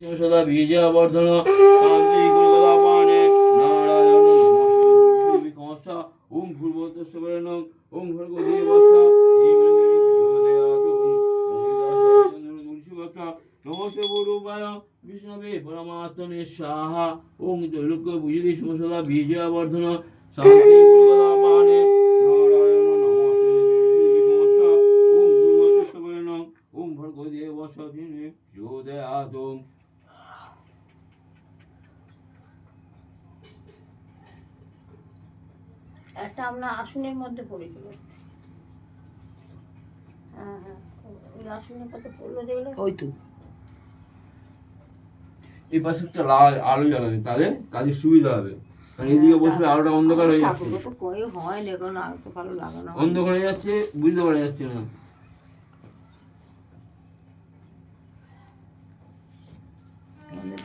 সদা বীর্যবর্ধন শান্তি গুরুগদাপানে নারায়ণ নমস্তে বিকমসা ওম ভূর্ভুবস্সুঃ বরেণ্যং ওম ভর্গো দেবস্য নমস্তে গুরুবায় বিষ্ণবে পরমাত্মনে স্বাহা ওম জৈলোক্য বুঝিদি সদা বীর্যবর্ধন শান্তি গুরুগদাপানে নারায়ণ নমস্তে বিকমসা ওম ভূর্ভুবস্সুঃ বরেণ্যং ওম ভর্গো দেবস্য প্রচোদয়াৎ। একটা আমরা আসনের মধ্যে পড়েছিল। হ্যাঁ হ্যাঁ, ওই আসনের মধ্যে পড়লো যেগুলো, ওই তো এই পাশে একটা লাল আলো জ্বালাবে তাহলে কাজের সুবিধা হবে, কারণ এইদিকে বসলে আলোটা অন্ধকার হয়ে যাচ্ছে, ঠাকুরকে তো কয়ে হয় দেখো না, তো ভালো লাগানো হয়। অন্ধকার হয়ে যাচ্ছে, বুঝতে পারা যাচ্ছে না। আমাদের